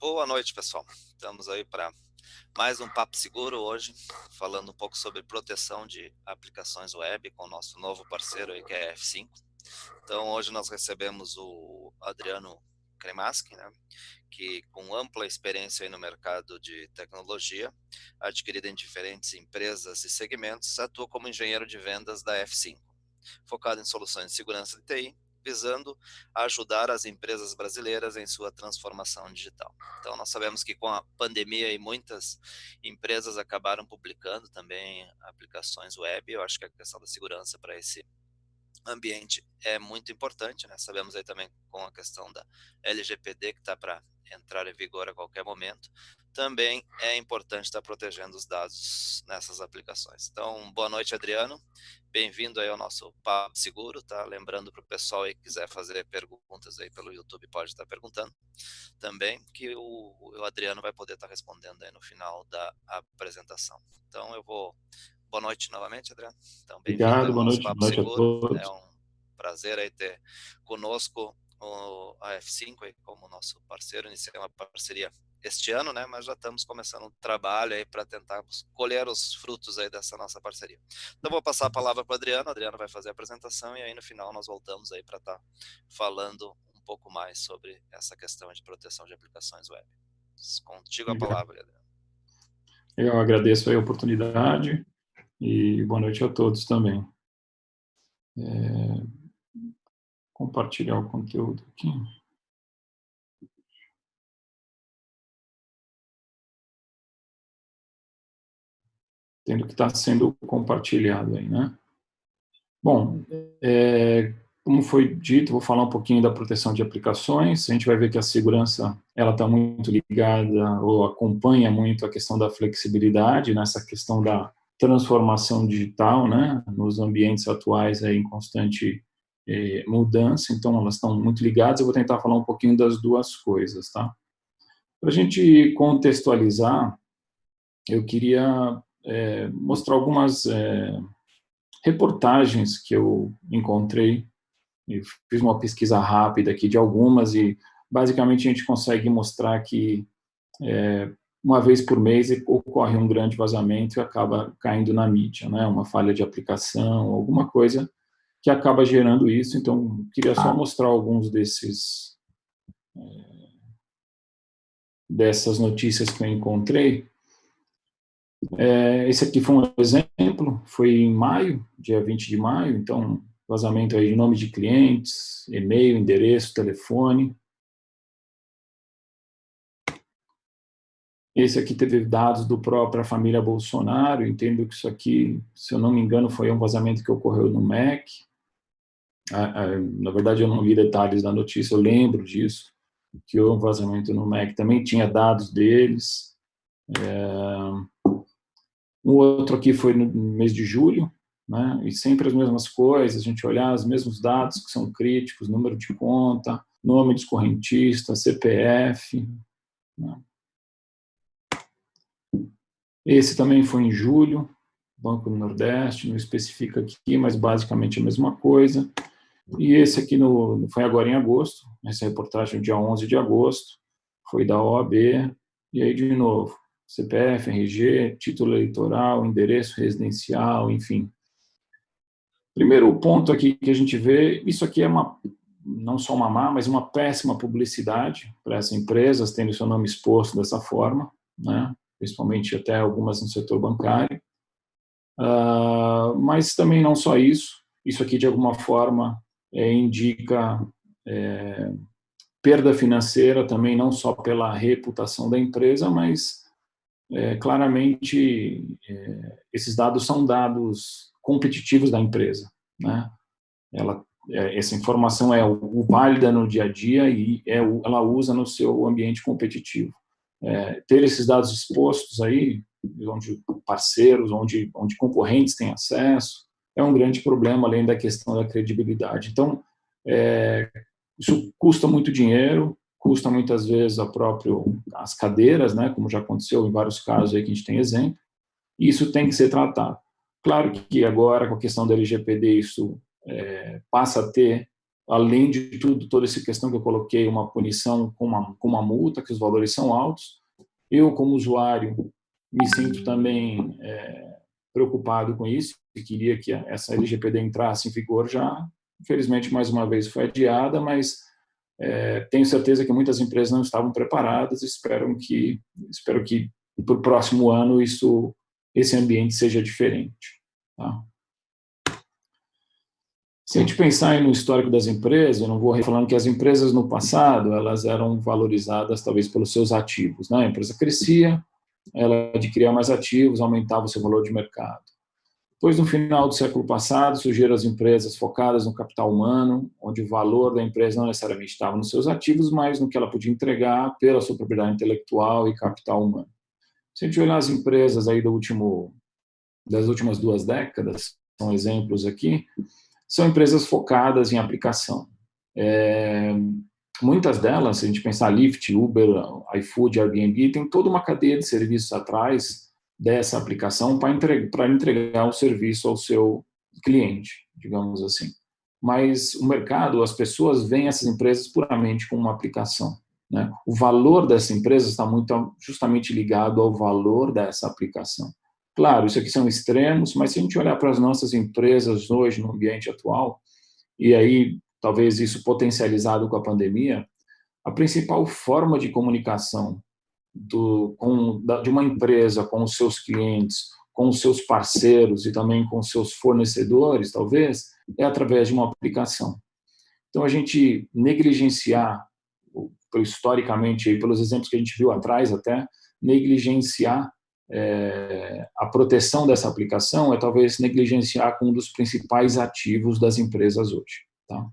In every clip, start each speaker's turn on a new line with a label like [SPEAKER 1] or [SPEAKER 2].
[SPEAKER 1] Boa noite, pessoal. Estamos aí para mais um Papo Seguro hoje, falando um pouco sobre proteção de aplicações web com o nosso novo parceiro aí, que é a F5. Então, hoje nós recebemos o Adriano Kremaski, né, que com ampla experiência aí no mercado de tecnologia, adquirida em diferentes empresas e segmentos, atua como engenheiro de vendas da F5, focado em soluções de segurança de TI, visando ajudar as empresas brasileiras em sua transformação digital. Então, nós sabemos que com a pandemia e muitas empresas acabaram publicando também aplicações web. Eu acho que a questão da segurança para esse ambiente é muito importante, né? Sabemos aí também com a questão da LGPD que está para entrar em vigor a qualquer momento, também é importante estar protegendo os dados nessas aplicações. Então, boa noite, Adriano. Bem-vindo aí ao nosso Papo Seguro, tá? Lembrando para o pessoal aí que quiser fazer perguntas aí pelo YouTube, pode estar perguntando também, que o Adriano vai poder estar respondendo aí no final da apresentação. Então, boa noite novamente, Adriano. Então, bem-vindo aí
[SPEAKER 2] Obrigado,
[SPEAKER 1] ao nosso Papo
[SPEAKER 2] boa noite a
[SPEAKER 1] Seguro. É
[SPEAKER 2] todos.
[SPEAKER 1] um prazer aí ter conosco a F5 aí como nosso parceiro. Iniciamos uma parceria este ano, né? Mas já estamos começando um trabalho aí para tentar colher os frutos aí dessa nossa parceria. Então, vou passar a palavra para o Adriano. Adriano vai fazer a apresentação e aí no final nós voltamos aí para estar falando um pouco mais sobre essa questão de proteção de aplicações web. Contigo a palavra, Adriano.
[SPEAKER 2] Eu agradeço a oportunidade e boa noite a todos também. Compartilhar o conteúdo aqui. Tendo que está sendo compartilhado aí, né? Bom, como foi dito, vou falar um pouquinho da proteção de aplicações. A gente vai ver que a segurança ela está muito ligada ou acompanha muito a questão da flexibilidade, nessa questão da transformação digital, né? Nos ambientes atuais aí em constante mudança, então elas estão muito ligadas. Eu vou tentar falar um pouquinho das duas coisas, tá? Para a gente contextualizar, eu queria mostrar algumas reportagens que eu encontrei. Eu fiz uma pesquisa rápida aqui de algumas e basicamente a gente consegue mostrar que uma vez por mês ocorre um grande vazamento e acaba caindo na mídia, né? Uma falha de aplicação, alguma coisa que acaba gerando isso. Então, queria só mostrar alguns dessas notícias que eu encontrei. Esse aqui foi um exemplo, foi em maio, dia 20 de maio, então vazamento aí de nome de clientes, e-mail, endereço, telefone. Esse aqui teve dados do própria família Bolsonaro, entendo que isso aqui, se eu não me engano, foi um vazamento que ocorreu no MEC. Na verdade, eu não li detalhes da notícia, eu lembro disso, que houve um vazamento no MEC, também tinha dados deles. Um outro aqui foi no mês de julho, né? E sempre as mesmas coisas, a gente olhar os mesmos dados que são críticos, número de conta, nome dos correntistas, CPF, né? Esse também foi em julho, Banco do Nordeste, não especifica aqui, mas basicamente a mesma coisa. E esse aqui foi agora em agosto, essa reportagem dia 11 de agosto, foi da OAB, e aí de novo, CPF, RG, título eleitoral, endereço residencial, enfim. Primeiro ponto aqui que a gente vê, isso aqui é não só uma má, mas uma péssima publicidade para essas empresas, tendo seu nome exposto dessa forma, né? Principalmente até algumas no setor bancário. Mas também não só isso aqui de alguma forma indica perda financeira também, não só pela reputação da empresa, mas claramente esses dados são dados competitivos da empresa, né? Essa informação é válida no dia a dia e ela usa no seu ambiente competitivo. Ter esses dados expostos aí, onde parceiros, onde concorrentes têm acesso, é um grande problema, além da questão da credibilidade. Então, isso custa muito dinheiro, custa muitas vezes as cadeiras, né, como já aconteceu em vários casos aí que a gente tem exemplo, e isso tem que ser tratado. Claro que agora, com a questão da LGPD, isso passa a ter além de tudo, toda essa questão que eu coloquei, uma punição com uma multa, que os valores são altos. Eu, como usuário, me sinto também preocupado com isso e queria que essa LGPD entrasse em vigor já. Infelizmente, mais uma vez foi adiada, mas tenho certeza que muitas empresas não estavam preparadas e espero que para o próximo ano esse ambiente seja diferente. Tá? Se a gente pensar no histórico das empresas, eu não vou falando que as empresas no passado elas eram valorizadas talvez pelos seus ativos, né? A empresa crescia, ela adquiria mais ativos, aumentava o seu valor de mercado. Depois, no final do século passado, surgiram as empresas focadas no capital humano, onde o valor da empresa não necessariamente estava nos seus ativos, mas no que ela podia entregar pela sua propriedade intelectual e capital humano. Se a gente olhar as empresas aí das últimas 2 décadas, são exemplos aqui, são empresas focadas em aplicação. Muitas delas, se a gente pensar Lyft, Uber, iFood, Airbnb, tem toda uma cadeia de serviços atrás dessa aplicação para entregar o serviço ao seu cliente, digamos assim. Mas o mercado, as pessoas veem essas empresas puramente como uma aplicação. Né? O valor dessa empresa está muito justamente ligado ao valor dessa aplicação. Claro, isso aqui são extremos, mas se a gente olhar para as nossas empresas hoje, no ambiente atual, e aí talvez isso potencializado com a pandemia, a principal forma de comunicação de uma empresa com os seus clientes, com os seus parceiros e também com os seus fornecedores, talvez, é através de uma aplicação. Então, a gente negligenciar, historicamente, pelos exemplos que a gente viu atrás até, negligenciar a proteção dessa aplicação é talvez negligenciar com um dos principais ativos das empresas hoje. Tá?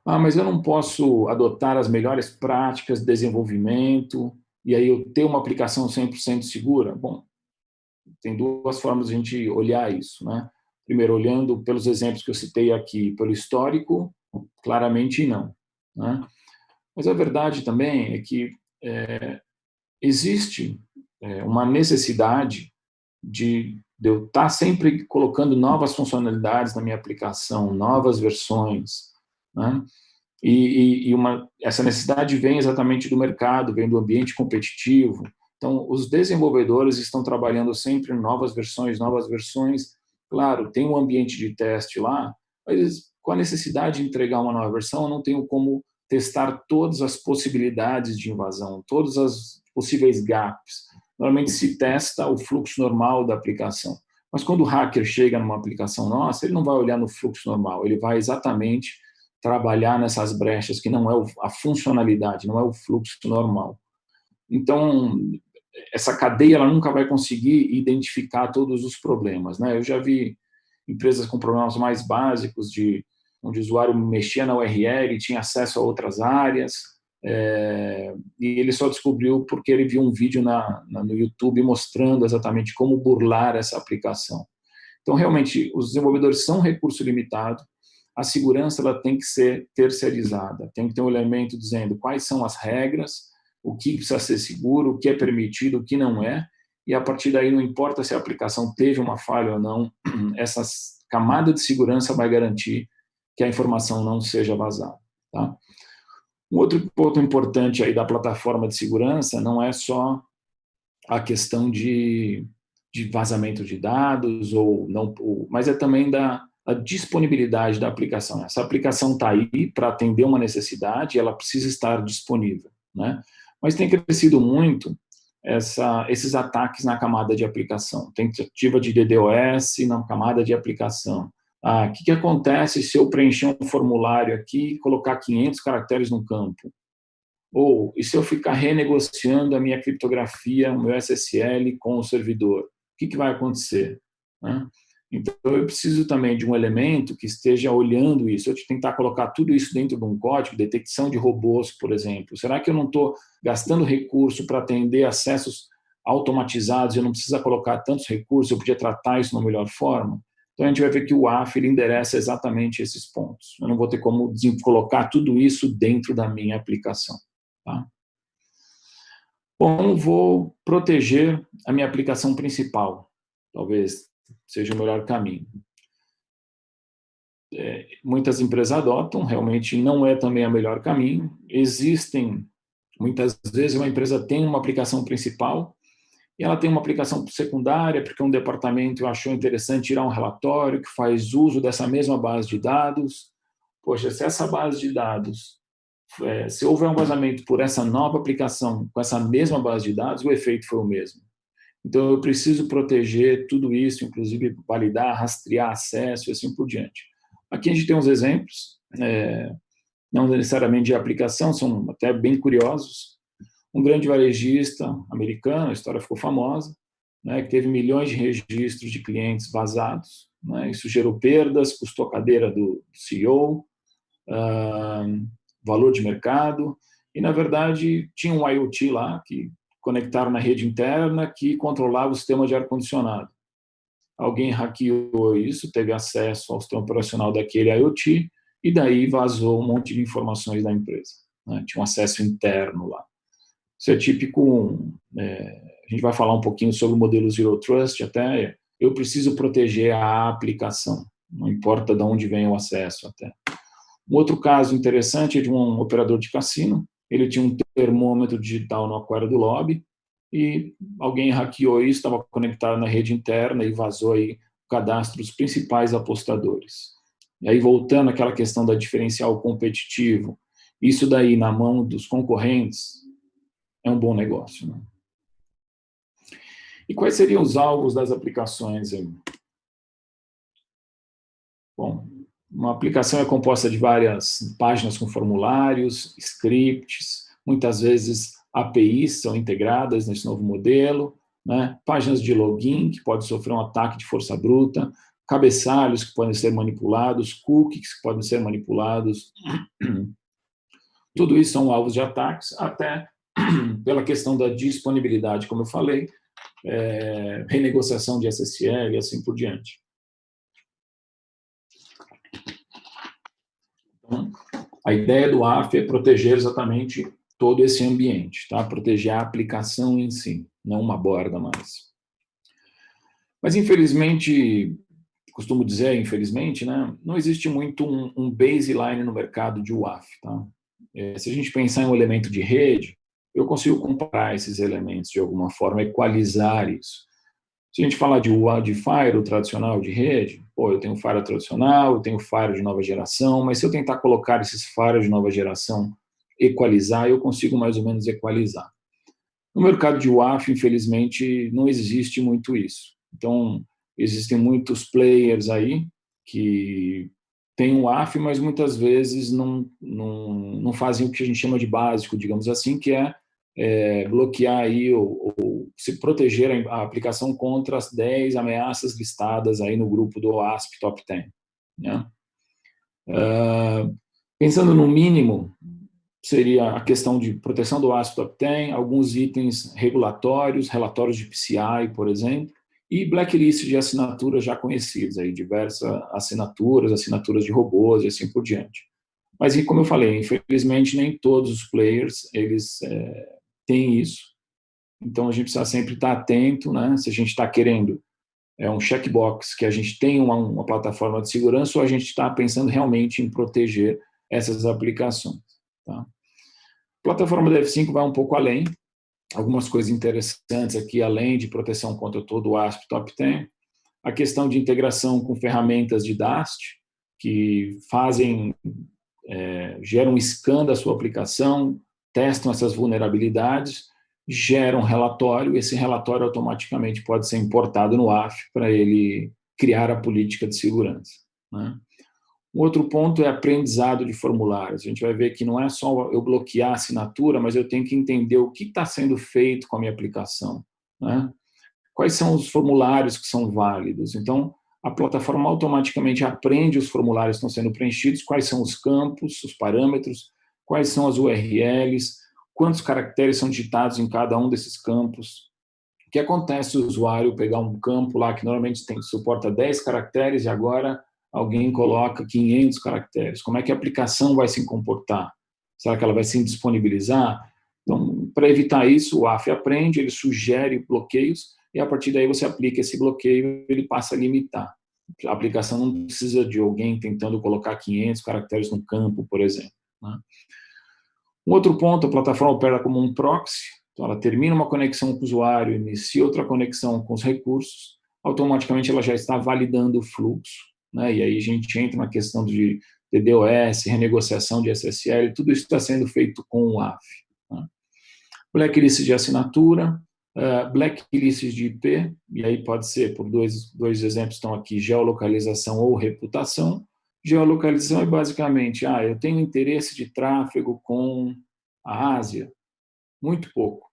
[SPEAKER 2] Mas eu não posso adotar as melhores práticas de desenvolvimento e aí eu ter uma aplicação 100% segura? Bom, tem 2 formas de a gente olhar isso. Né? Primeiro, olhando pelos exemplos que eu citei aqui, pelo histórico, claramente não. Né? Mas a verdade também é que existe uma necessidade de eu estar sempre colocando novas funcionalidades na minha aplicação, novas versões, né? Essa necessidade vem exatamente do mercado, vem do ambiente competitivo. Então, os desenvolvedores estão trabalhando sempre em novas versões. Claro, tem um ambiente de teste lá, mas com a necessidade de entregar uma nova versão, eu não tenho como testar todas as possibilidades de invasão, todas as possíveis gaps. Normalmente se testa o fluxo normal da aplicação. Mas quando o hacker chega numa aplicação nossa, ele não vai olhar no fluxo normal, ele vai exatamente trabalhar nessas brechas que não é a funcionalidade, não é o fluxo normal. Então, essa cadeia ela nunca vai conseguir identificar todos os problemas. Né? Eu já vi empresas com problemas mais básicos, onde o usuário mexia na URL e tinha acesso a outras áreas, e ele só descobriu porque ele viu um vídeo no YouTube mostrando exatamente como burlar essa aplicação. Então, realmente, os desenvolvedores são recurso limitado, a segurança ela tem que ser terceirizada, tem que ter um elemento dizendo quais são as regras, o que precisa ser seguro, o que é permitido, o que não é, e a partir daí não importa se a aplicação teve uma falha ou não, essa camada de segurança vai garantir que a informação não seja vazada. Tá? Um outro ponto importante aí da plataforma de segurança não é só a questão de vazamento de dados, mas é também a disponibilidade da aplicação. Essa aplicação está aí para atender uma necessidade, ela precisa estar disponível. Né? Mas tem crescido muito esses ataques na camada de aplicação. Tentativa de DDoS na camada de aplicação. O que acontece se eu preencher um formulário aqui e colocar 500 caracteres no campo? Ou, e se eu ficar renegociando a minha criptografia, o meu SSL com o servidor? O que vai acontecer? Né? Então, eu preciso também de um elemento que esteja olhando isso. Eu tentar colocar tudo isso dentro de um código, detecção de robôs, por exemplo. Será que eu não estou gastando recurso para atender acessos automatizados? Eu não preciso colocar tantos recursos, eu podia tratar isso de uma melhor forma? Então, a gente vai ver que o AF ele endereça exatamente esses pontos. Eu não vou ter como colocar tudo isso dentro da minha aplicação. Tá? Bom, vou proteger a minha aplicação principal. Talvez seja o melhor caminho. muitas empresas adotam, realmente não é também o melhor caminho. Existem, muitas vezes, uma empresa tem uma aplicação principal e ela tem uma aplicação secundária, porque um departamento achou interessante tirar um relatório que faz uso dessa mesma base de dados. Poxa, se essa base de dados, se houver um vazamento por essa nova aplicação com essa mesma base de dados, o efeito foi o mesmo. Então, eu preciso proteger tudo isso, inclusive validar, rastrear acesso e assim por diante. Aqui a gente tem uns exemplos, não necessariamente de aplicação, são até bem curiosos. Um grande varejista americano, a história ficou famosa, né, que teve milhões de registros de clientes vazados, né, isso gerou perdas, custou a cadeira do CEO, valor de mercado, e na verdade tinha um IoT lá que conectaram na rede interna que controlava o sistema de ar-condicionado. Alguém hackeou isso, teve acesso ao sistema operacional daquele IoT e daí vazou um monte de informações da empresa, né? Tinha um acesso interno lá. Isso é típico, a gente vai falar um pouquinho sobre o modelo Zero Trust, até eu preciso proteger a aplicação, não importa de onde vem o acesso até. Um outro caso interessante é de um operador de cassino, ele tinha um termômetro digital no aquário do lobby e alguém hackeou isso, estava conectado na rede interna e vazou aí o cadastro dos principais apostadores. E aí, voltando àquela questão da diferencial competitivo, isso daí na mão dos concorrentes é um bom negócio, né? E quais seriam os alvos das aplicações aí? Bom, uma aplicação é composta de várias páginas com formulários, scripts, muitas vezes APIs são integradas nesse novo modelo, né? Páginas de login que podem sofrer um ataque de força bruta, cabeçalhos que podem ser manipulados, cookies que podem ser manipulados. Tudo isso são alvos de ataques, até pela questão da disponibilidade, como eu falei, renegociação de SSL e assim por diante. Então, a ideia do AF é proteger exatamente todo esse ambiente, tá? Proteger a aplicação em si, não uma borda mais. Mas, infelizmente, costumo dizer, infelizmente, né, não existe muito um baseline no mercado de WAF, tá? Se a gente pensar em um elemento de rede, eu consigo comparar esses elementos de alguma forma, equalizar isso. Se a gente falar de firewall tradicional de rede, eu tenho firewall tradicional, eu tenho firewall de nova geração, mas se eu tentar colocar esses firewall de nova geração, equalizar, eu consigo mais ou menos equalizar. No mercado de WAF, infelizmente, não existe muito isso. Então, existem muitos players aí que têm um WAF, mas muitas vezes não fazem o que a gente chama de básico, digamos assim, que é bloquear aí ou se proteger a aplicação contra as 10 ameaças listadas aí no grupo do OASP Top 10. Né? Pensando no mínimo, seria a questão de proteção do OASP Top 10, alguns itens regulatórios, relatórios de PCI, por exemplo, e blacklist de assinaturas já conhecidas, aí, diversas assinaturas de robôs e assim por diante. Mas, como eu falei, infelizmente, nem todos os players eles têm isso. Então, a gente precisa sempre estar atento, né? Se a gente está querendo um checkbox que a gente tem uma plataforma de segurança ou a gente está pensando realmente em proteger essas aplicações. Tá? A plataforma da F5 vai um pouco além, algumas coisas interessantes aqui, além de proteção contra todo o ASP Top 10, a questão de integração com ferramentas de DAST, que geram um scan da sua aplicação, testam essas vulnerabilidades, geram um relatório, esse relatório automaticamente pode ser importado no AF para ele criar a política de segurança. Né? Um outro ponto é aprendizado de formulários. A gente vai ver que não é só eu bloquear a assinatura, mas eu tenho que entender o que está sendo feito com a minha aplicação. Né? Quais são os formulários que são válidos? Então, a plataforma automaticamente aprende os formulários que estão sendo preenchidos, quais são os campos, os parâmetros, quais são as URLs, quantos caracteres são digitados em cada um desses campos. O que acontece se o usuário pegar um campo lá que normalmente suporta 10 caracteres e agora alguém coloca 500 caracteres? Como é que a aplicação vai se comportar? Será que ela vai se indisponibilizar? Então, para evitar isso, o AF aprende, ele sugere bloqueios e a partir daí você aplica esse bloqueio, ele passa a limitar. A aplicação não precisa de alguém tentando colocar 500 caracteres no campo, por exemplo, né? Um outro ponto, a plataforma opera como um proxy, então ela termina uma conexão com o usuário, inicia outra conexão com os recursos, automaticamente ela já está validando o fluxo, né? E aí a gente entra na questão de DDoS, renegociação de SSL, tudo isso está sendo feito com o WAF, né? Blacklist de assinatura, blacklist de IP, e aí pode ser, por dois exemplos estão aqui, geolocalização ou reputação. Geolocalização é basicamente, eu tenho interesse de tráfego com a Ásia, muito pouco,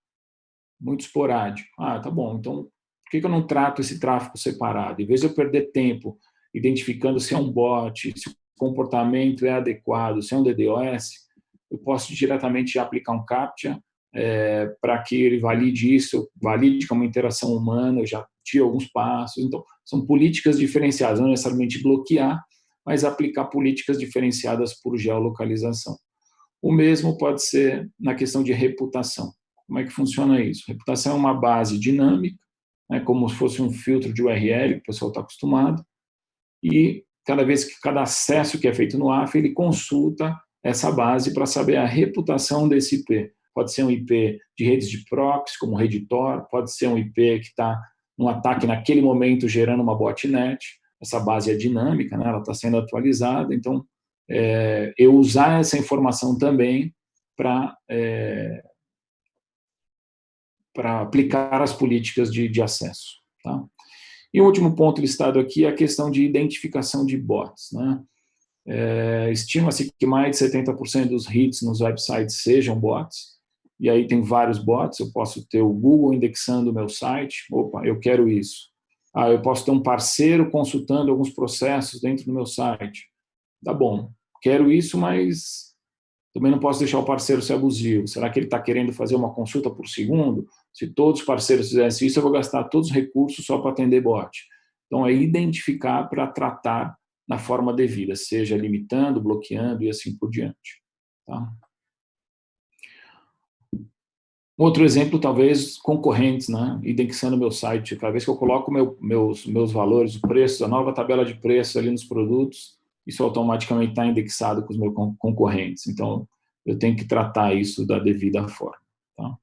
[SPEAKER 2] muito esporádico. Tá bom, então por que eu não trato esse tráfego separado? Em vez de eu perder tempo identificando se é um bot, se o comportamento é adequado, se é um DDoS, eu posso diretamente aplicar um CAPTCHA para que ele valide isso, valide que é uma interação humana, eu já tiro alguns passos. Então, são políticas diferenciadas, não necessariamente bloquear, mas aplicar políticas diferenciadas por geolocalização. O mesmo pode ser na questão de reputação. Como é que funciona isso? Reputação é uma base dinâmica, né, como se fosse um filtro de URL, que o pessoal está acostumado, e cada vez que cada acesso que é feito no WAF, ele consulta essa base para saber a reputação desse IP. Pode ser um IP de redes de proxy, como o Redditor, pode ser um IP que está num ataque naquele momento gerando uma botnet. Essa base é dinâmica, né? Ela está sendo atualizada, então eu usar essa informação também para aplicar as políticas de acesso, tá? E o último ponto listado aqui é a questão de identificação de bots, né? Estima-se que mais de 70% dos hits nos websites sejam bots, e aí tem vários bots. Eu posso ter o Google indexando o meu site, opa, eu quero isso. Eu posso ter um parceiro consultando alguns processos dentro do meu site. Tá bom, quero isso, mas também não posso deixar o parceiro ser abusivo. Será que ele está querendo fazer uma consulta por segundo? Se todos os parceiros fizessem isso, eu vou gastar todos os recursos só para atender bot. Então, é identificar para tratar na forma devida, seja limitando, bloqueando e assim por diante, tá? Outro exemplo, talvez, concorrentes, né? Indexando meu site. Cada vez que eu coloco meus valores, o preço, a nova tabela de preço ali nos produtos, isso automaticamente está indexado com os meus concorrentes. Então, eu tenho que tratar isso da devida forma, tá?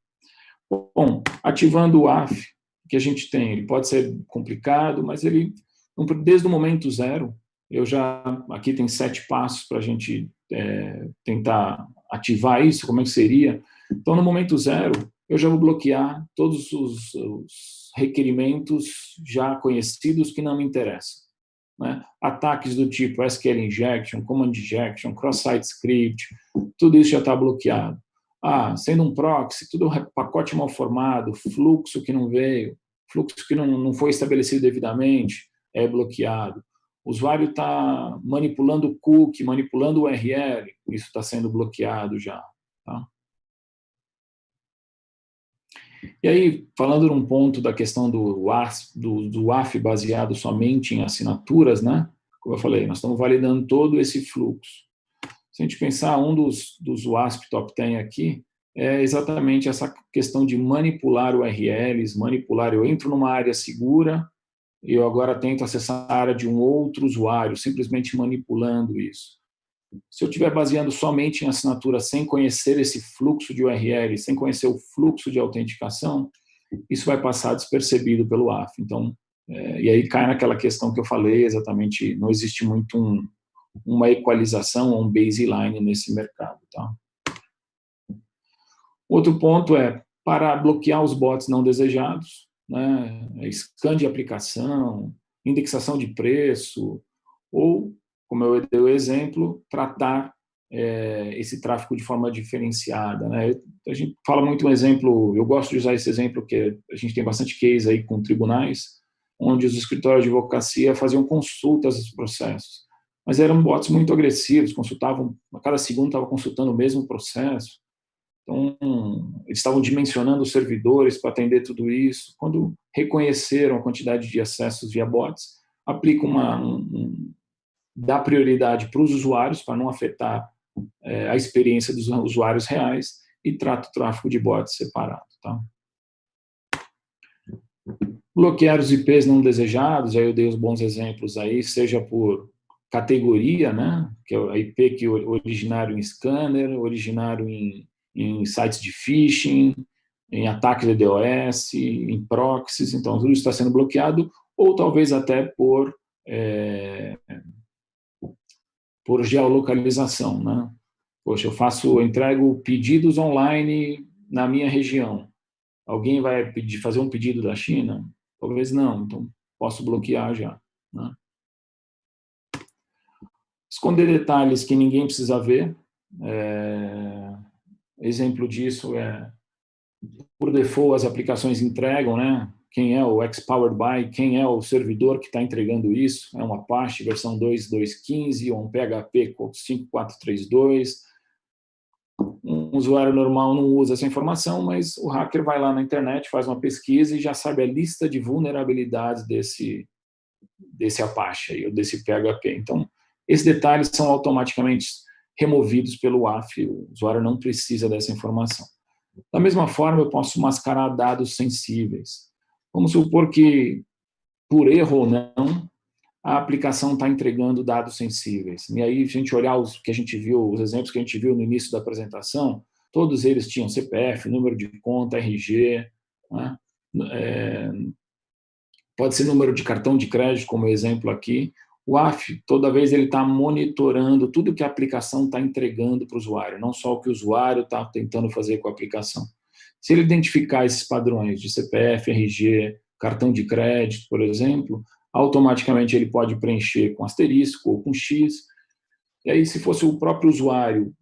[SPEAKER 2] Bom, ativando o WAF, que a gente tem, ele pode ser complicado, mas ele, desde o momento zero, aqui tem 7 passos para a gente tentar ativar isso, como é que seria? Então, no momento zero, eu já vou bloquear todos os requerimentos já conhecidos que não me interessam, né? Ataques do tipo SQL injection, command injection, cross-site script, tudo isso já está bloqueado. Sendo um proxy, tudo pacote mal formado, fluxo que não veio, fluxo que não foi estabelecido devidamente, é bloqueado. O usuário está manipulando o cookie, manipulando o URL, isso está sendo bloqueado já, tá? E aí, falando num ponto da questão do WAF baseado somente em assinaturas, né? Como eu falei, nós estamos validando todo esse fluxo. Se a gente pensar, um dos WASP Top 10 aqui é exatamente essa questão de manipular URLs, eu entro numa área segura e eu agora tento acessar a área de um outro usuário, simplesmente manipulando isso. Se eu estiver baseando somente em assinatura, sem conhecer esse fluxo de URL, sem conhecer o fluxo de autenticação, isso vai passar despercebido pelo WAF. Então, e aí cai naquela questão que eu falei, exatamente, não existe muito uma equalização ou um baseline nesse mercado, tá? Outro ponto é para bloquear os bots não desejados, né? Scan de aplicação, indexação de preço, ou, como eu dei o exemplo, tratar esse tráfego de forma diferenciada, né? A gente fala muito um exemplo, eu gosto de usar esse exemplo, porque a gente tem bastante case aí com tribunais, onde os escritórios de advocacia faziam consultas dos processos, mas eram bots muito agressivos, consultavam, a cada segundo estava consultando o mesmo processo. Então, eles estavam dimensionando os servidores para atender tudo isso. Quando reconheceram a quantidade de acessos via bots, aplicam dá prioridade para os usuários, para não afetar a experiência dos usuários reais, e trata o tráfego de bots separado, tá? Bloquear os IPs não desejados, aí eu dei os bons exemplos aí, seja por categoria, né, que é a IP que originário em scanner, originário em sites de phishing, em ataques de DOS, em proxies, então tudo isso está sendo bloqueado, ou talvez até por geolocalização, né? Poxa, eu entrego pedidos online na minha região. Alguém vai fazer um pedido da China? Talvez não, então posso bloquear já, né? Esconder detalhes que ninguém precisa ver. Exemplo disso por default, as aplicações entregam, né? Quem é o X-Powered by, quem é o servidor que está entregando isso. É um Apache versão 2.2.15 ou um PHP 5432. Um usuário normal não usa essa informação, mas o hacker vai lá na internet, faz uma pesquisa e já sabe a lista de vulnerabilidades desse Apache aí, ou desse PHP. Então, esses detalhes são automaticamente removidos pelo WAF, o usuário não precisa dessa informação. Da mesma forma, eu posso mascarar dados sensíveis. Vamos supor que, por erro ou não, a aplicação está entregando dados sensíveis. E aí, a gente olhar os exemplos que a gente viu no início da apresentação, todos eles tinham CPF, número de conta, RG, né? Pode ser número de cartão de crédito, como exemplo aqui. O AF, toda vez ele está monitorando tudo que a aplicação está entregando para o usuário, não só o que o usuário está tentando fazer com a aplicação. Se ele identificar esses padrões de CPF, RG, cartão de crédito, por exemplo, automaticamente ele pode preencher com asterisco ou com X. E aí, se fosse o próprio usuário,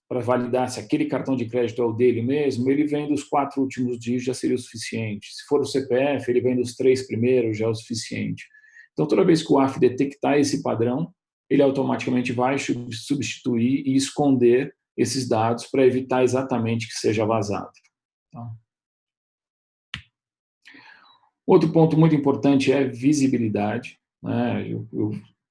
[SPEAKER 2] para validar se aquele cartão de crédito é o dele mesmo, ele vem dos 4 últimos dígitos, já seria o suficiente. Se for o CPF, ele vem dos 3 primeiros, já é o suficiente. Então, toda vez que o AF detectar esse padrão, ele automaticamente vai substituir e esconder esses dados para evitar exatamente que seja vazado. Tá? Outro ponto muito importante é visibilidade, né? Eu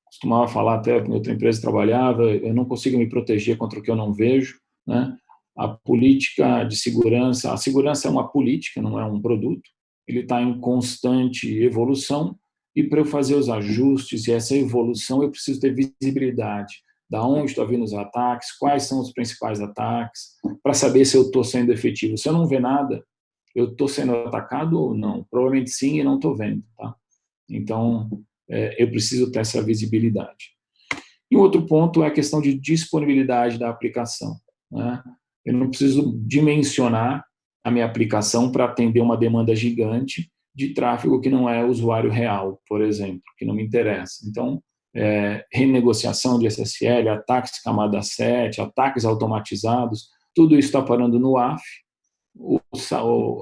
[SPEAKER 2] costumava falar até que outra empresa trabalhava, eu não consigo me proteger contra o que eu não vejo, né? A política de segurança, a segurança é uma política, não é um produto, ele está em constante evolução e para eu fazer os ajustes e essa evolução eu preciso ter visibilidade, da onde estão vindo os ataques, quais são os principais ataques, para saber se eu estou sendo efetivo. Se eu não ver nada, eu estou sendo atacado ou não? Provavelmente sim e não estou vendo, tá? Então, eu preciso ter essa visibilidade. E outro ponto é a questão de disponibilidade da aplicação, né? Eu não preciso dimensionar a minha aplicação para atender uma demanda gigante de tráfego que não é usuário real, por exemplo, que não me interessa. Então, renegociação de SSL, ataques camada 7, ataques automatizados, tudo isso está parando no AF.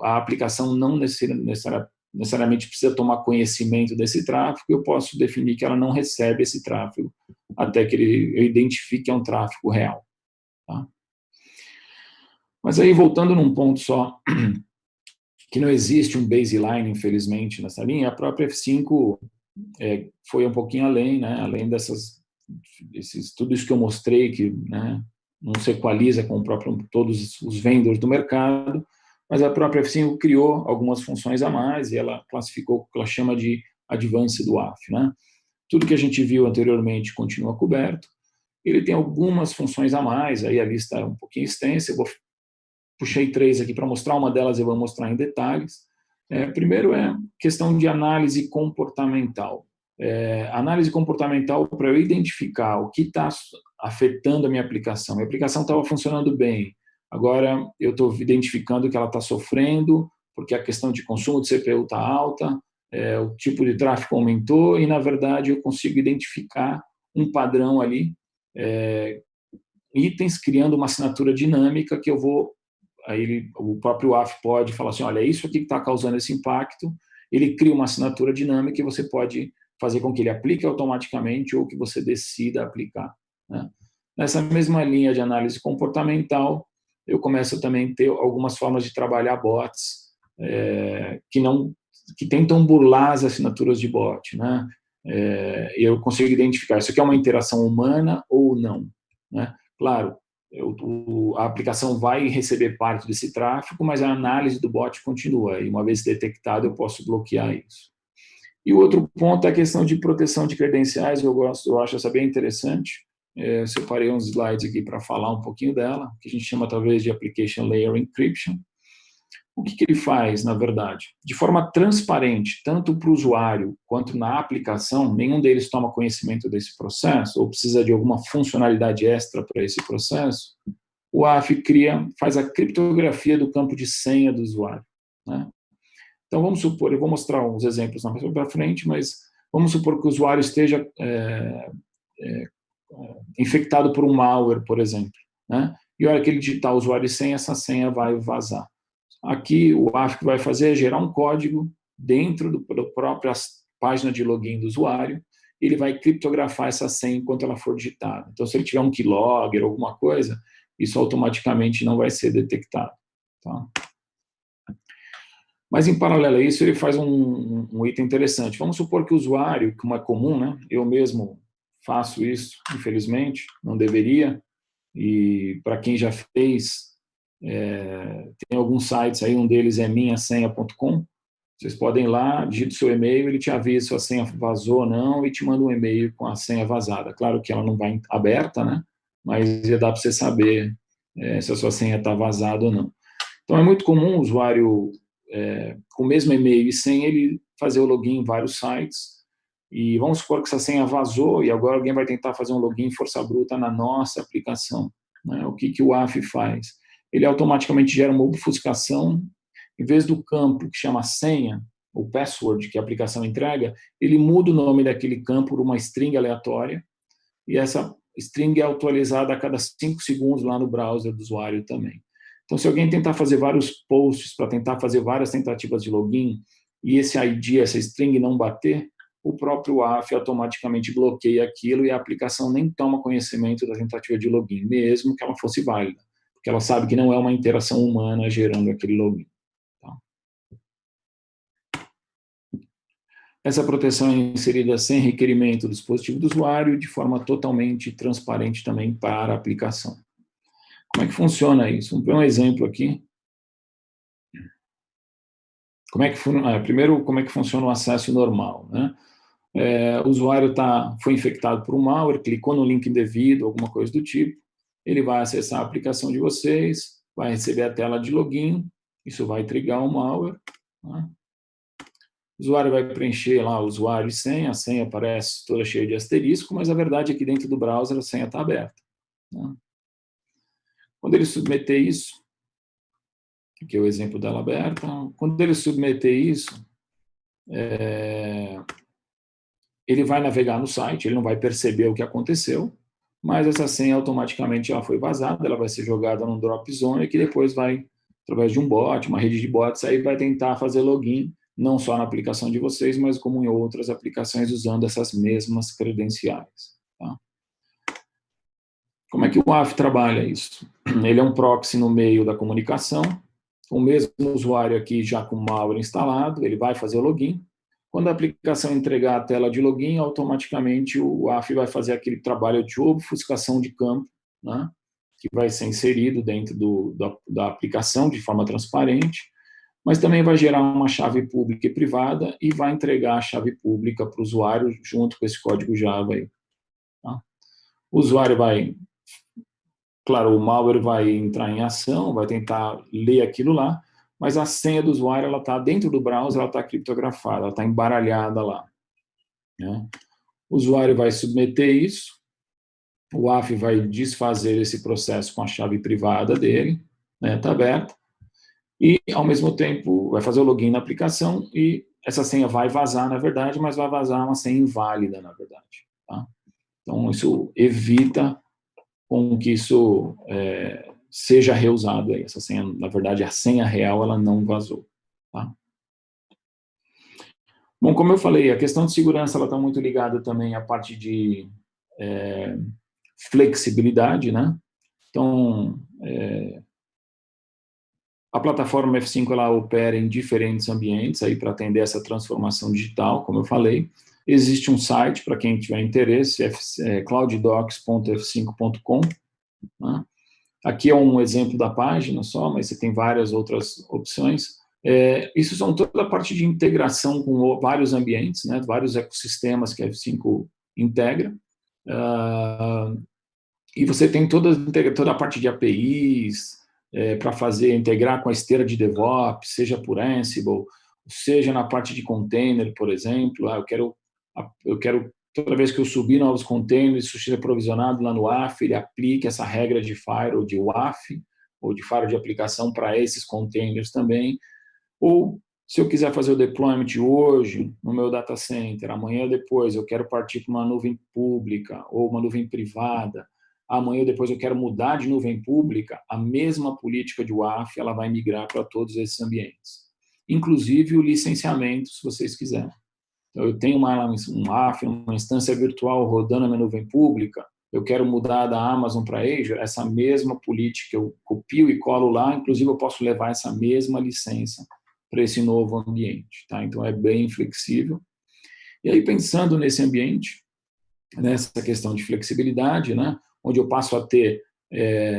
[SPEAKER 2] A aplicação não necessariamente precisa tomar conhecimento desse tráfego, eu posso definir que ela não recebe esse tráfego até que eu identifique que é um tráfego real. Tá? Mas aí, voltando num ponto só, que não existe um baseline, infelizmente, nessa linha, a própria F5 foi um pouquinho além, né? Além tudo isso que eu mostrei, que, né, não se equaliza com todos os vendors do mercado, mas a própria F5 criou algumas funções a mais e ela classificou o que ela chama de Advanced WAF, né? Tudo que a gente viu anteriormente continua coberto. Ele tem algumas funções a mais, aí a lista é um pouquinho extensa, puxei 3 aqui para mostrar, uma delas eu vou mostrar em detalhes. Primeiro é questão de análise comportamental. Análise comportamental para eu identificar o que está afetando a minha aplicação. Minha aplicação estava funcionando bem, agora eu estou identificando que ela está sofrendo, porque a questão de consumo de CPU está alta, o tipo de tráfego aumentou e, na verdade, eu consigo identificar um padrão ali, itens, criando uma assinatura dinâmica que eu vou... Aí o próprio WAF pode falar assim, olha, é isso aqui que está causando esse impacto, ele cria uma assinatura dinâmica e você pode fazer com que ele aplique automaticamente ou que você decida aplicar, né? Nessa mesma linha de análise comportamental, eu começo também a ter algumas formas de trabalhar bots que tentam burlar as assinaturas de bot, né? Eu consigo identificar, isso aqui é uma interação humana ou não, né? Claro, a aplicação vai receber parte desse tráfego, mas a análise do bot continua. E uma vez detectado, eu posso bloquear isso. E o outro ponto é a questão de proteção de credenciais. Eu acho essa bem interessante. Eu separei uns slides aqui para falar um pouquinho dela, que a gente chama talvez de Application Layer Encryption. O que ele faz, na verdade? De forma transparente, tanto para o usuário quanto na aplicação, nenhum deles toma conhecimento desse processo ou precisa de alguma funcionalidade extra para esse processo. O AF faz a criptografia do campo de senha do usuário, né? Então, vamos supor, eu vou mostrar uns exemplos mais para frente, mas vamos supor que o usuário esteja infectado por um malware, por exemplo, né? E a hora que ele digitar usuário e senha, essa senha vai vazar. Aqui, o AF vai fazer é gerar um código dentro da própria página de login do usuário, e ele vai criptografar essa senha enquanto ela for digitada. Então, se ele tiver um keylogger, alguma coisa, isso automaticamente não vai ser detectado. Tá? Mas, em paralelo a isso, ele faz um item interessante. Vamos supor que o usuário, como é comum, né? Eu mesmo faço isso, infelizmente, não deveria, e para quem já fez, tem alguns sites aí, um deles é minhasenha.com, vocês podem ir lá, digita o seu e-mail, ele te avisa se a senha vazou ou não e te manda um e-mail com a senha vazada. Claro que ela não vai aberta, né? Mas já dá para você saber se a sua senha está vazada ou não. Então, é muito comum o usuário, com o mesmo e-mail e senha, ele fazer o login em vários sites. E vamos supor que essa senha vazou e agora alguém vai tentar fazer um login força bruta na nossa aplicação, né? O que o AF faz? Ele automaticamente gera uma obfuscação. Em vez do campo que chama senha, o password que a aplicação entrega, ele muda o nome daquele campo por uma string aleatória, e essa string é atualizada a cada 5 segundos lá no browser do usuário também. Então, se alguém tentar fazer vários posts para tentar fazer várias tentativas de login, e esse ID, essa string não bater, o próprio AF automaticamente bloqueia aquilo e a aplicação nem toma conhecimento da tentativa de login, mesmo que ela fosse válida, porque ela sabe que não é uma interação humana gerando aquele login. Essa proteção é inserida sem requerimento do dispositivo do usuário, de forma totalmente transparente também para a aplicação. Como é que funciona isso? Vamos ver um exemplo aqui. Primeiro, como é que funciona o acesso normal, né? O usuário foi infectado por um malware, clicou no link indevido, alguma coisa do tipo, ele vai acessar a aplicação de vocês, vai receber a tela de login, isso vai trigar o malware, né? O usuário vai preencher lá o usuário e senha, a senha aparece toda cheia de asterisco, mas a verdade é que dentro do browser a senha está aberta, né? Quando ele submeter isso, aqui é o exemplo dela aberta, quando ele submeter isso, ele vai navegar no site, ele não vai perceber o que aconteceu, mas essa senha automaticamente ela foi vazada, ela vai ser jogada num drop zone que depois vai, através de um bot, uma rede de bots, aí vai tentar fazer login, não só na aplicação de vocês, mas como em outras aplicações usando essas mesmas credenciais. Tá? Como é que o AF trabalha isso? Ele é um proxy no meio da comunicação, o mesmo usuário aqui já com o malware instalado, ele vai fazer o login. Quando a aplicação entregar a tela de login, automaticamente o AF vai fazer aquele trabalho de obfuscação de campo, né, que vai ser inserido dentro da aplicação de forma transparente, mas também vai gerar uma chave pública e privada e vai entregar a chave pública para o usuário junto com esse código Java aí. Tá? O usuário vai, claro, o malware vai entrar em ação, vai tentar ler aquilo lá, mas a senha do usuário ela está dentro do browser, ela está criptografada, ela está embaralhada lá, né? O usuário vai submeter isso, o AF vai desfazer esse processo com a chave privada dele, né, está aberta, e, ao mesmo tempo, vai fazer o login na aplicação e essa senha vai vazar, na verdade, mas vai vazar uma senha inválida, na verdade. Tá? Então, isso evita com que isso seja reusado. Essa senha, na verdade, a senha real, ela não vazou. Tá? Bom, como eu falei, a questão de segurança está muito ligada também à parte de flexibilidade, né? Então, a plataforma F5 ela opera em diferentes ambientes aí para atender essa transformação digital, como eu falei. Existe um site para quem tiver interesse, clouddocs.f5.com. Né? Aqui é um exemplo da página só, mas você tem várias outras opções. Isso são toda a parte de integração com vários ambientes, né, vários ecossistemas que a F5 integra. E você tem toda a parte de APIs para integrar com a esteira de DevOps, seja por Ansible, seja na parte de container, por exemplo. Eu quero toda vez que eu subir novos containers, isso seja provisionado lá no WAF, ele aplique essa regra de firewall de WAF, ou de firewall de aplicação para esses containers também. Ou, se eu quiser fazer o deployment hoje no meu data center, amanhã ou depois eu quero partir para uma nuvem pública ou uma nuvem privada, amanhã ou depois eu quero mudar de nuvem pública, a mesma política de WAF ela vai migrar para todos esses ambientes. Inclusive o licenciamento, se vocês quiserem. Então, eu tenho um WAF, uma instância virtual rodando na minha nuvem pública, eu quero mudar da Amazon para Azure, essa mesma política eu copio e colo lá, inclusive eu posso levar essa mesma licença para esse novo ambiente. Tá? Então, é bem flexível. E aí, pensando nesse ambiente, nessa questão de flexibilidade, né, onde eu passo a ter,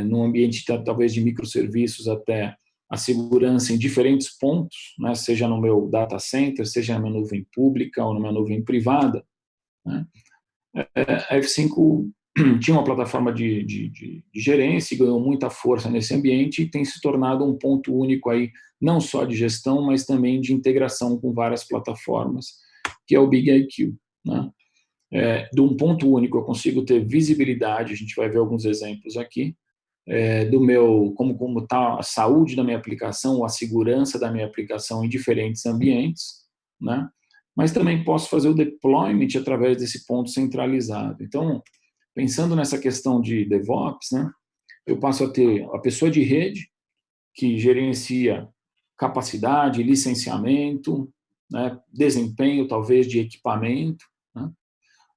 [SPEAKER 2] num ambiente talvez de microserviços até a segurança em diferentes pontos, né, seja no meu data center, seja na minha nuvem pública ou na minha nuvem privada, né, a F5 tinha uma plataforma de gerência e ganhou muita força nesse ambiente e tem se tornado um ponto único aí, não só de gestão, mas também de integração com várias plataformas, que é o BigIQ. Né? De um ponto único eu consigo ter visibilidade, a gente vai ver alguns exemplos aqui, do meu, como está a saúde da minha aplicação, a segurança da minha aplicação em diferentes ambientes, né? Mas também posso fazer o deployment através desse ponto centralizado. Então, pensando nessa questão de DevOps, né, eu passo a ter a pessoa de rede, que gerencia capacidade, licenciamento, né, desempenho, talvez, de equipamento, né?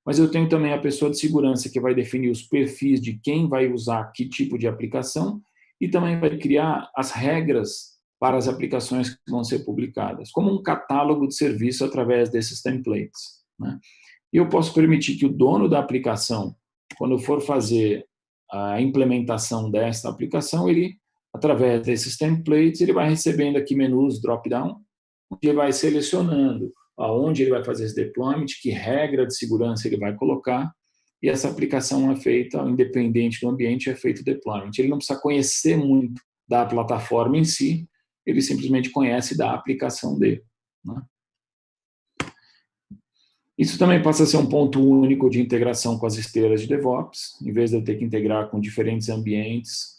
[SPEAKER 2] Mas eu tenho também a pessoa de segurança, que vai definir os perfis de quem vai usar que tipo de aplicação e também vai criar as regras para as aplicações que vão ser publicadas, como um catálogo de serviço através desses templates. Né? E eu posso permitir que o dono da aplicação, quando for fazer a implementação desta aplicação, ele, através desses templates, ele vai recebendo aqui menus drop-down, onde ele vai selecionando aonde ele vai fazer esse deployment, que regra de segurança ele vai colocar, e essa aplicação é feita, independente do ambiente, é feito o deployment. Ele não precisa conhecer muito da plataforma em si, ele simplesmente conhece da aplicação dele. Né? Isso também passa a ser um ponto único de integração com as esteiras de DevOps. Em vez de eu ter que integrar com diferentes ambientes,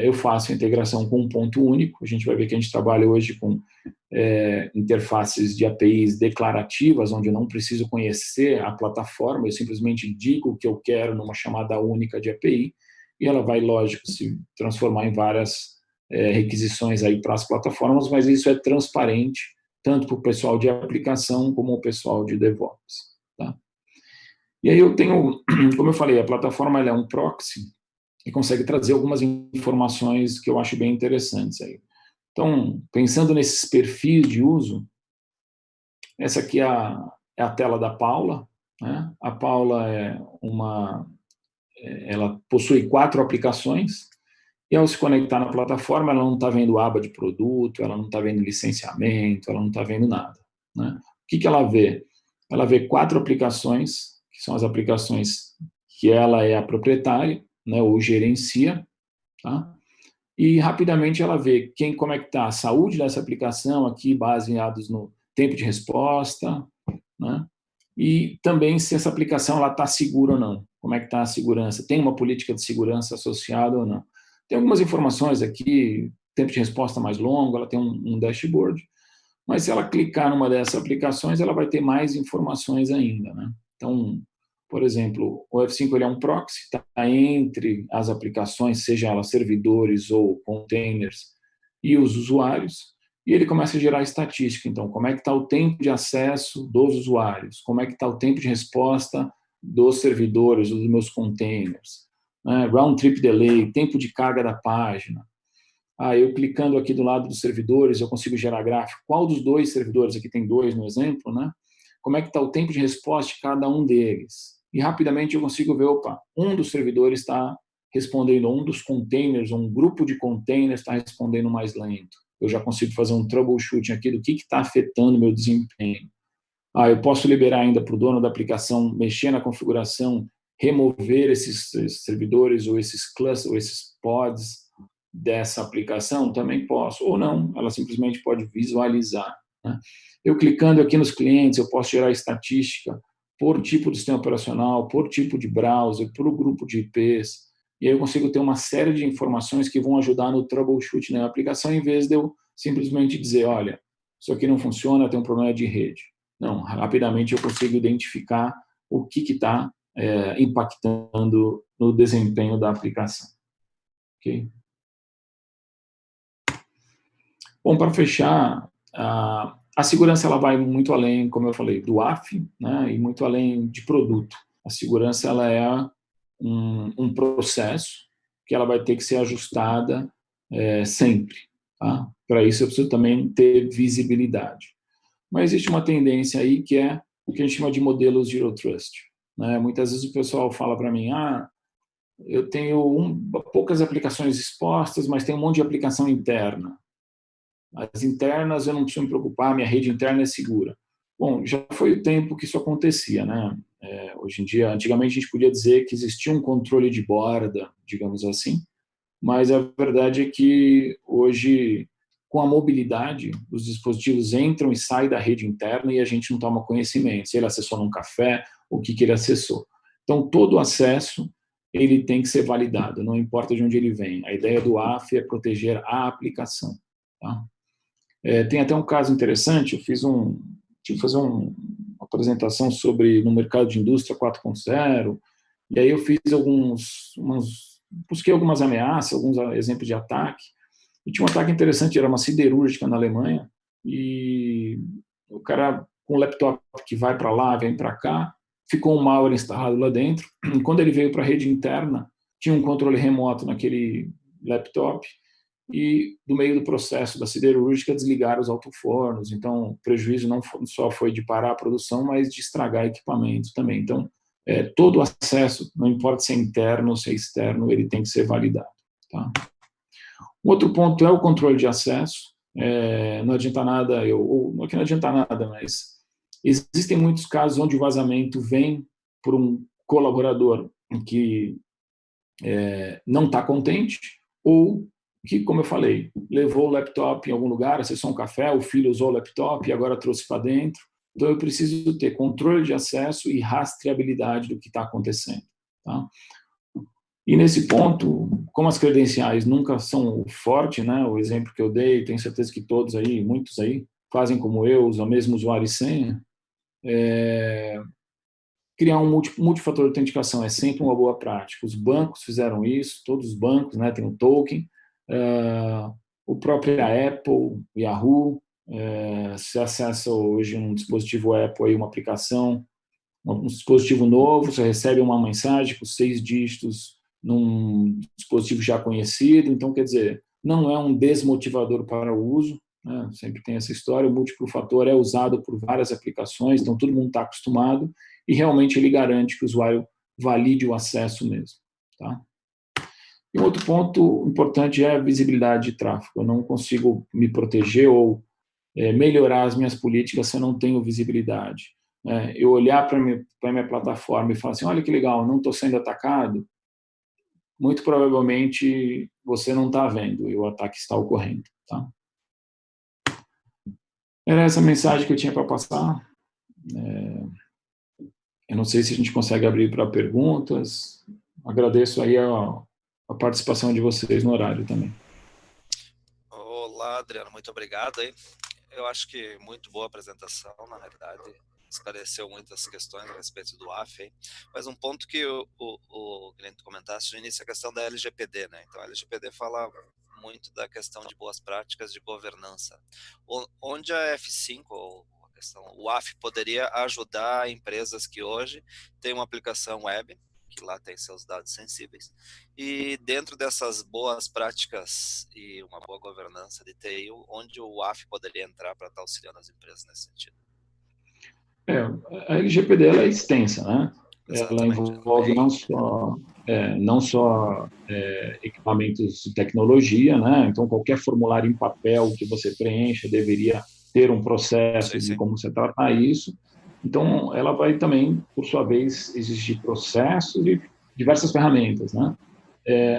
[SPEAKER 2] eu faço a integração com um ponto único. A gente vai ver que a gente trabalha hoje com interfaces de APIs declarativas, onde eu não preciso conhecer a plataforma, eu simplesmente digo o que eu quero numa chamada única de API, e ela vai, lógico, se transformar em várias requisições aí para as plataformas, mas isso é transparente, tanto para o pessoal de aplicação como o pessoal de DevOps. Tá? E aí eu tenho, como eu falei, a plataforma ela é um proxy e consegue trazer algumas informações que eu acho bem interessantes aí. Então, pensando nesses perfis de uso, essa aqui é a tela da Paula. Né? A Paula ela possui 4 aplicações, e ao se conectar na plataforma, ela não está vendo aba de produto, ela não está vendo licenciamento, ela não está vendo nada. Né? O que ela vê? Ela vê 4 aplicações, que são as aplicações que ela é a proprietária, né, ou gerencia, tá? E rapidamente ela vê como é que está a saúde dessa aplicação, aqui baseados no tempo de resposta, né? E também se essa aplicação está segura ou não, como é que está a segurança, tem uma política de segurança associada ou não. Tem algumas informações aqui, tempo de resposta mais longo, ela tem um dashboard, mas se ela clicar numa dessas aplicações, ela vai ter mais informações ainda. Né? Então, por exemplo, o F5 ele é um proxy, está entre as aplicações, seja elas servidores ou containers, e os usuários, e ele começa a gerar estatística. Então, como é que está o tempo de acesso dos usuários? Como é que está o tempo de resposta dos servidores, dos meus containers? Round trip delay, tempo de carga da página. Eu clicando aqui do lado dos servidores, eu consigo gerar gráfico. Qual dos 2 servidores, aqui tem 2 no exemplo, né? Como é que está o tempo de resposta de cada um deles? E rapidamente eu consigo ver, um dos servidores está respondendo, um dos containers, um grupo de containers está respondendo mais lento. eu já consigo fazer um troubleshooting aqui do que está afetando o meu desempenho. Eu posso liberar ainda para o dono da aplicação mexer na configuração, remover esses servidores ou esses clusters ou esses pods dessa aplicação? Também posso. Ou não, ela simplesmente pode visualizar, né? Eu clicando aqui nos clientes, eu posso gerar estatística por tipo de sistema operacional, por tipo de browser, por grupo de IPs, e aí eu consigo ter uma série de informações que vão ajudar no troubleshoot na aplicação, em vez de eu simplesmente dizer, olha, isso aqui não funciona, tem um problema de rede. Não, rapidamente eu consigo identificar o que está impactando no desempenho da aplicação. Ok? Bom, para fechar, a segurança ela vai muito além, como eu falei, do AF, né, e muito além de produto. A segurança ela é um processo que ela vai ter que ser ajustada sempre. Tá? Para isso eu preciso também ter visibilidade. Mas existe uma tendência aí que é o que a gente chama de modelos Zero Trust, né? Muitas vezes o pessoal fala para mim, eu tenho poucas aplicações expostas, mas tem um monte de aplicação interna. As internas eu não preciso me preocupar, minha rede interna é segura. Bom, já foi o tempo que isso acontecia, né? Hoje em dia, antigamente a gente podia dizer que existia um controle de borda, digamos assim, mas a verdade é que hoje, com a mobilidade, os dispositivos entram e saem da rede interna e a gente não toma conhecimento se ele acessou num café, o que ele acessou. Então, todo acesso ele tem que ser validado, não importa de onde ele vem. A ideia do AF é proteger a aplicação. Tá? Tem até um caso interessante, eu tive que fazer uma apresentação sobre no mercado de indústria 4.0, e aí eu fiz busquei algumas ameaças, alguns exemplos de ataque, e tinha um ataque interessante, era uma siderúrgica na Alemanha, e o cara com um laptop que vai para lá, vem para cá, ficou um malware instalado lá dentro, e quando ele veio para a rede interna, tinha um controle remoto naquele laptop, e no meio do processo da siderúrgica desligaram os alto-fornos, então o prejuízo não só foi de parar a produção, mas de estragar equipamentos também. Então, todo acesso, não importa se é interno ou se é externo, ele tem que ser validado. Tá? Um outro ponto é o controle de acesso. Não adianta nada, não é que não adianta nada, mas existem muitos casos onde o vazamento vem por um colaborador que não está contente, ou que, como eu falei, levou o laptop em algum lugar, acessou um café, o filho usou o laptop e agora trouxe para dentro. Então, eu preciso ter controle de acesso e rastreabilidade do que está acontecendo. Tá? E nesse ponto, como as credenciais nunca são o forte, né, o exemplo que eu dei, tenho certeza que todos aí, muitos aí, fazem como eu, usam o mesmo usuário e senha, criar um multifator de autenticação é sempre uma boa prática. Os bancos fizeram isso, todos os bancos, né, tem um token, o próprio Apple, Yahoo, se acessa hoje um dispositivo Apple, aí, uma aplicação, um dispositivo novo, você recebe uma mensagem com 6 dígitos num dispositivo já conhecido, então, quer dizer, não é um desmotivador para o uso, né? Sempre tem essa história, o múltiplo fator é usado por várias aplicações, então todo mundo está acostumado, e realmente ele garante que o usuário valide o acesso mesmo. Tá? E um outro ponto importante é a visibilidade de tráfego. Eu não consigo me proteger ou melhorar as minhas políticas se eu não tenho visibilidade. Eu olhar para a minha plataforma e falar assim, olha que legal, não estou sendo atacado, muito provavelmente você não está vendo e o ataque está ocorrendo. Tá? Era essa mensagem que eu tinha para passar. Eu não sei se a gente consegue abrir para perguntas. Agradeço aí a participação de vocês no horário também.
[SPEAKER 1] Olá, Adriano, muito obrigado aí. Eu acho que muito boa apresentação, na realidade, esclareceu muitas questões a respeito do AF, hein? Mas um ponto que o cliente comentasse no início é a questão da LGPD, né? Então a LGPD fala muito da questão de boas práticas de governança, onde a F5, ou a questão, o AF poderia ajudar empresas que hoje têm uma aplicação web, que lá tem seus dados sensíveis, e dentro dessas boas práticas e uma boa governança de TI, onde o AF poderia entrar para estar auxiliando as empresas nesse sentido?
[SPEAKER 2] A LGPD ela é extensa, né? Ela
[SPEAKER 1] Exatamente.
[SPEAKER 2] envolve não só não só equipamentos de tecnologia, né? Então, qualquer formulário em papel que você preencha deveria ter um processo
[SPEAKER 1] Sim,
[SPEAKER 2] de
[SPEAKER 1] sim.
[SPEAKER 2] como você tratar isso. Então, ela vai também, por sua vez, exigir processos e diversas ferramentas, né?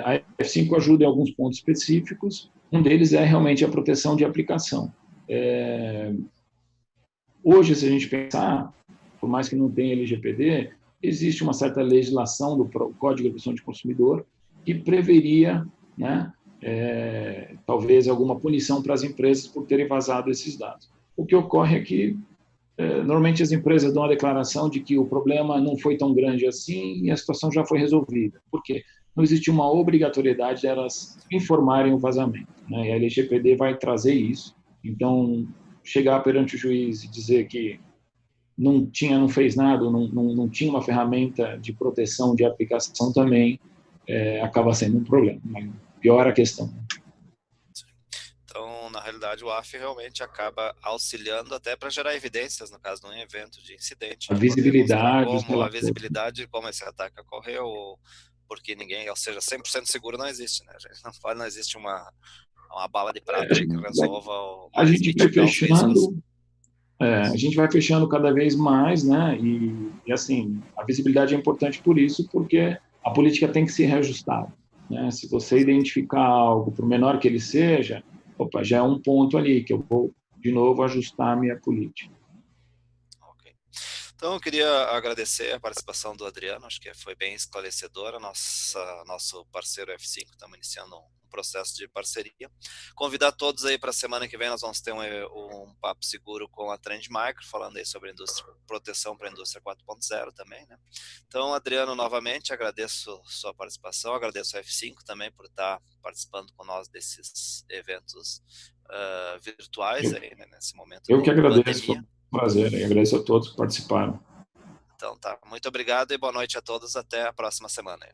[SPEAKER 2] A F5 ajuda em alguns pontos específicos, um deles é realmente a proteção de aplicação. Hoje, se a gente pensar, por mais que não tenha LGPD, existe uma certa legislação do Código de Proteção de Consumidor que preveria, né, talvez alguma punição para as empresas por terem vazado esses dados. O que ocorre é que normalmente as empresas dão a declaração de que o problema não foi tão grande assim e a situação já foi resolvida. Por quê? Não existe uma obrigatoriedade delas informarem o vazamento, né? E a LGPD vai trazer isso. Então, chegar perante o juiz e dizer que não fez nada, não tinha uma ferramenta de proteção de aplicação também, acaba sendo um problema. Piora a questão.
[SPEAKER 1] Então, na realidade, o AF realmente acaba auxiliando até para gerar evidências, no caso de um evento de incidente,
[SPEAKER 2] A
[SPEAKER 1] de poder mostrar
[SPEAKER 2] visibilidade, os
[SPEAKER 1] como a
[SPEAKER 2] relatórios.
[SPEAKER 1] visibilidade de como esse ataque ocorreu, porque ninguém, ou seja, 100% seguro não existe, né? Não existe uma bala de prata aí que resolva ou
[SPEAKER 2] A
[SPEAKER 1] mais
[SPEAKER 2] gente vai
[SPEAKER 1] mitigar os riscos.
[SPEAKER 2] fechando, a gente vai fechando cada vez mais, né? E assim, a visibilidade é importante por isso, porque a política tem que ser reajustada, né? Se você identificar algo, por menor que ele seja, opa, já é um ponto ali que eu vou de novo ajustar a minha política.
[SPEAKER 1] Ok. Então, eu queria agradecer a participação do Adriano, acho que foi bem esclarecedora. Nosso parceiro F5, estamos iniciando um processo de parceria. Convidar todos aí para a semana que vem, nós vamos ter um papo seguro com a Trend Micro, falando aí sobre proteção para a indústria 4.0 também, né? Então, Adriano, novamente, agradeço sua participação, agradeço a F5 também por estar participando com nós desses eventos virtuais aí, né, nesse momento
[SPEAKER 2] Eu que
[SPEAKER 1] de
[SPEAKER 2] agradeço, foi
[SPEAKER 1] pandemia.
[SPEAKER 2] um prazer, e agradeço a todos que participaram.
[SPEAKER 1] Então tá, muito obrigado e boa noite a todos, até a próxima semana.